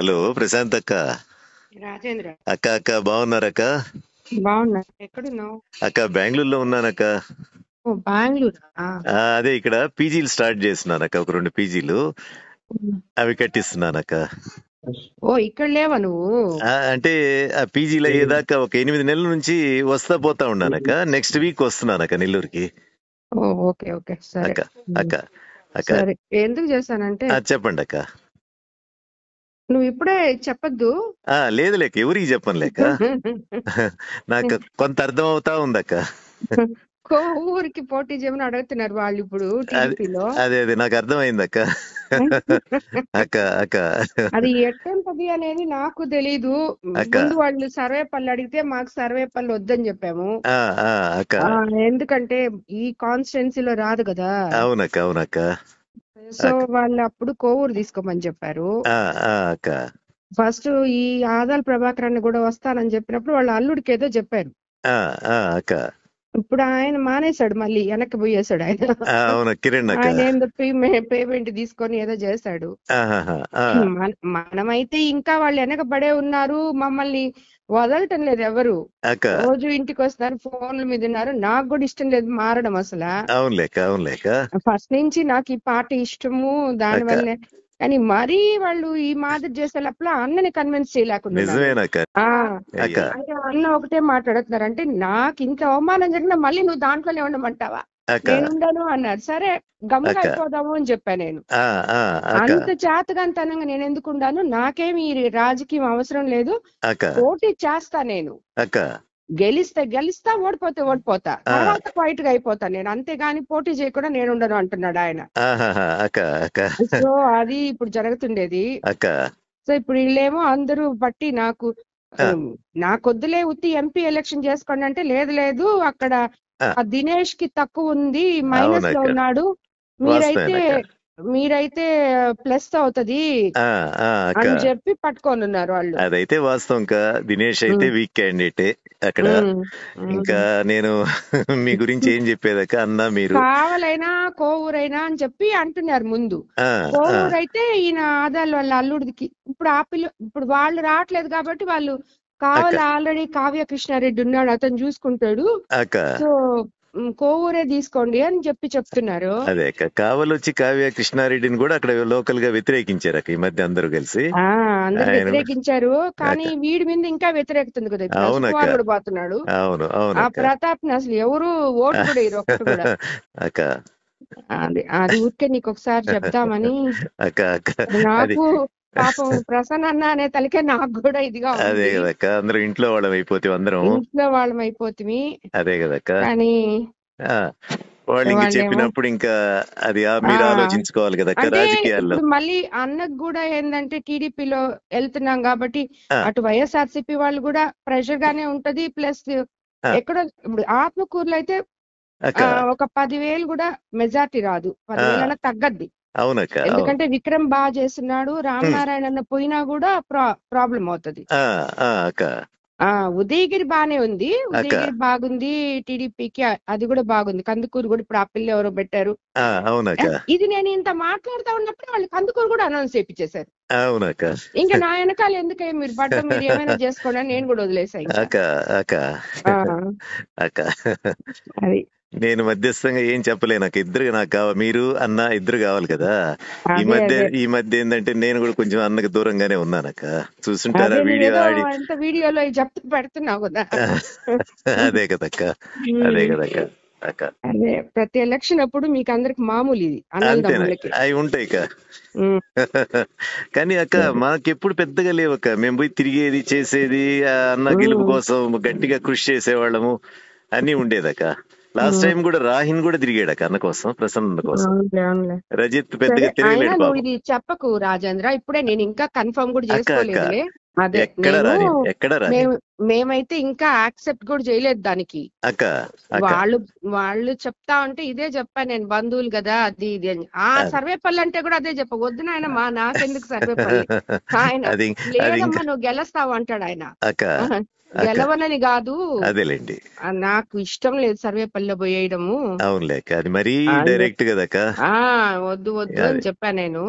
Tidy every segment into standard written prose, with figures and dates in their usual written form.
Hello Prashanth అక్క. రాజేంద్ర అక్క అక్క బాగున్నారక్క? బాగున్నా. ఎక్కడున్నావు? అక్క బెంగళూరులో ఉన్నానక్క. ఓ బెంగళూరా? అదే ఇక్కడ పీజీలు స్టార్ట్ చేస్తున్నానక్క, ఒక 2 పీజీలు అవి కట్టిస్తున్నానక్క. ఓ ఇక్కడ లేవా నువ్వు? అంటే ఆ పీజీలు అయ్యేదాకా ఒక 8 నెలల నుంచి వస్తా పోతా ఉన్నానక్క. నెక్స్ట్ వీక్ వస్తున్నానక్క నెల్లూరుకి. ఓ ఓకే ఓకే సరే. అక్క అక్క అక్క సరే, ఎందుకు చేశానంటే చెప్పండి అక్క. నువ్వు ఇప్పుడే చెప్పొద్దు. లేదు లేక ఎవరికి చెప్పను లేక నాకు కొంత అర్థం అవుతా ఉందక్క. ఊరికి పోటీ చేయమని అడుగుతున్నారు వాళ్ళు ఇప్పుడు అదే టీడీపీలో. అదే అదే నాకు అర్థమైంది అక్క. అక్క అక్క అది ఎట్టంటది అనేది నాకు తెలీదు. అక్క ముందు వాళ్ళు సర్వేపల్లి అడిగితే మాకు సర్వేపల్లి వద్దని చెప్పాము. అక్క ఎందుకంటే ఈ కాన్స్టిట్యున్సీలో రాదు కదా. అవునక్క అవునక్క. సో వాళ్ళు అప్పుడు కోవూరు తీసుకోమని చెప్పారు. అక్క ఫస్ట్ ఈ ఆదాల ప్రభాకర్ కూడా వస్తానని చెప్పినప్పుడు వాళ్ళ అల్లుడికి ఏదో చెప్పారు. అక్క ఇప్పుడు ఆయన మానేశాడు, మళ్ళీ వెనక్కి పోయేశాడు ఆయన. అవును కిరణ్ అక్క. ఆయన ఏందో పేమెంట్ తీసుకొని ఏదో చేశాడు. మనమైతే ఇంకా వాళ్ళు వెనకబడే ఉన్నారు, మమ్మల్ని వదలటం లేదు ఎవరు. రోజు ఇంటికి వస్తారు, ఫోన్ల మీద ఉన్నారు. నాకు కూడా ఇష్టం లేదు మారడం అసలు. అవునులేక ఫస్ట్ నుంచి నాకు ఈ పార్టీ ఇష్టము, దాని వల్లే. కానీ మరీ వాళ్ళు ఈ మాదిరి చేసేటప్పుడు అన్నని కన్విన్స్ చేయలేకుండా అంటే అన్న ఒకటే మాట్లాడుతున్నారు, అంటే నాకు ఇంత అవమానం జరిగినా మళ్ళీ నువ్వు దాంట్లోనే ఉండమంటావా, నేను ఉండను అన్నారు. సరే గమ్ముగా అయిపోదాము అని చెప్పా నేను. అంత చేతగాంతనంగా నేను ఎందుకు ఉండాను, నాకేమి రాజకీయం అవసరం లేదు, పోటీ చేస్తా నేను. గెలిస్తా, ఓడిపోతే ఓడిపోతా, తర్వాత క్వైట్ గా అయిపోతా నేను, అంతేగాని పోటీ చేయకుండా నేను ఉండను అంటున్నాడు ఆయన. సో అది ఇప్పుడు జరుగుతుండేది. సో ఇప్పుడు వీళ్ళేమో అందరూ బట్టి నాకొద్దులే ఉత్తి ఎంపీ ఎలక్షన్ చేసుకోండి అంటే, లేదు అక్కడ దినేష్ కి తక్కువ ఉంది, మైనస్ లో ఉన్నాడు, మీరైతే ప్లస్ అవుతది అని చెప్పి పట్టుకొని ఉన్నారు వాళ్ళు. అదైతే వాస్తవం. దినేష్ అయితే వీక్ క్యాండిడేటే అక్కడ. ఇంకా నేను మీ గురించి ఏం చెప్పేదాక అన్నా, మీరు కావాలైనా కోవూరైనా అని చెప్పి అంటున్నారు ముందు. కోవూరు అయితే ఈయన ఆదాలు వాళ్ళ అల్లుడికి ఇప్పుడు వాళ్ళు రావట్లేదు కాబట్టి వాళ్ళు కావాలి, ఆల్రెడీ కావ్య కృష్ణారెడ్డి ఉన్నాడు, అతను చూసుకుంటాడు, సో కోవూరే తీసుకోండి అని చెప్తున్నారు. అదే కావలొచ్చి కావ్య కృష్ణారెడ్డిని కూడా అక్కడ లోకల్ గా వ్యతిరేకించారు ఈ మధ్య అందరూ కలిసి. అందరూ వ్యతిరేకించారు, కానీ వీడి మీద ఇంకా వ్యతిరేకుతుంది కదా. ఇప్పుడు పోతున్నాడు. ఆ ప్రతాప్ ని అసలు ఎవరు ఓటు కూడా వేయరు, ఒక్కటి కూడా. అది ఊరికే నీకు ఒకసారి చెప్దామని. నాకు పాపం ప్రసన్న అన్న అనే తలకే నాకు కూడా ఇదిగా ఉంది. అదే కదక్క, అందరూ ఇంట్లో వాళ్ళం అయిపోతుంది. అదే కదక్క, కానీ వాళ్ళు ఇంకా చెప్పినప్పుడు ఇంకా అది మీరు ఆలోచించుకోవాలి కదా రాజకీయాల్లో. మళ్ళీ అన్నకు కూడా ఏంటంటే టీడీపీలో వెళ్తున్నాం కాబట్టి అటు వైఎస్ఆర్సీపీ వాళ్ళు కూడా ప్రెషర్ గానే ఉంటది. ప్లస్ ఎక్కడో ఇప్పుడు ఆత్మకూరులో అయితే ఒక 10,000 కూడా మెజార్టీ రాదు, 10,000 తగ్గద్ది. అవునక్క, ఎందుకంటే విక్రమ్ బాగా చేస్తున్నాడు, రామనారాయణ అన్న పోయినా కూడా ప్రాబ్లం అవుతుంది. ఉదయగిరి బానే ఉంది, ఉదయగిరి బాగుంది టీడీపీకి, అది కూడా బాగుంది. కందుకూరు కూడా ఇప్పుడు ఆ పిల్ల ఎవరో పెట్టారు. ఇది నేను ఇంత మాట్లాడుతా ఉన్నప్పుడు వాళ్ళు కందుకూరు కూడా అనౌన్స్ చేయించేశారు. ఇంకా నా వెనకాల ఎందుకే మీరు పడ్డం, మీరు ఏమైనా చేసుకోండి అని నేను కూడా వదిలేసాను. అది నేను మధ్యస్థంగా ఏం చెప్పలేను. నాకు మీరు అన్న ఇద్దరు కావాలి కదా. ఈ మధ్య ఏంటంటే నేను కూడా కొంచెం అన్నకు దూరంగానే ఉన్నానక్క. చూస్తుంటారా వీడియోలో చెప్తూ పెడుతున్నావు కదా. అదే కదక్క. అదే ప్రతి ఎలక్షన్ అప్పుడు మీకు అందరికి మామూలు ఇది అవి ఉంటాయి కానీ అక్క మాకెప్పుడు పెద్దగా లేవక్క. మేము పోయి తిరిగేది చేసేది, అన్న గెలుపు కోసం గట్టిగా కృషి చేసేవాళ్ళము అన్ని ఉండేదక్క. లాస్ట్ టైం కూడా రాహిన్ కూడా తిరిగాడు అన్న కోసం, ప్రసన్న కోసం. రజిత్ పెద్దగా తిరగలేడు. ఇది చెప్పకు రాజేంద్ర, ఇప్పుడే నేను ఇంకా కన్ఫర్మ్ కూడా చేసుకోలేదు. అదే మేమైతే ఇంకా యాక్సెప్ట్ కూడా చేయలేదు దానికి. వాళ్ళు చెప్తా ఉంటే ఇదే చెప్పా నేను, బంధువులు కదా అది ఇది అని. సర్వేపల్లి అంటే కూడా అదే చెప్ప, వద్దు నాయన నాకెందుకు సర్వేపల్లి, ఆయన లేదమ్మా నువ్వు గెలుస్తావు అంటాడు ఆయన. గెలవనని కాదు, అదేలేండి, నాకు ఇష్టం లేదు సర్వేపల్లిలో పోయేయడము. అవునులేక, అది మరీ డైరెక్ట్ కదా. వద్దు అని చెప్పా నేను.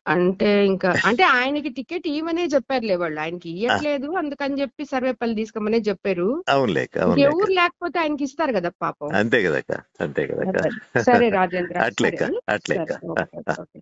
అంటే ఇంకా అంటే ఆయనకి టికెట్ ఇవ్వమనే చెప్పారులే వాళ్ళు, ఆయనకి ఇయ్యట్లేదు అందుకని చెప్పి సర్వేపల్లి తీసుకోమనే చెప్పారు. అవునులేక ఎవరు లేకపోతే ఆయనకి ఇస్తారు కదా పాపం. అంతే కదక్క, అంతే కదక్క. సరే రాజేంద్ర, అట్లేక సరే అట్లేక. సరే, ఓకే.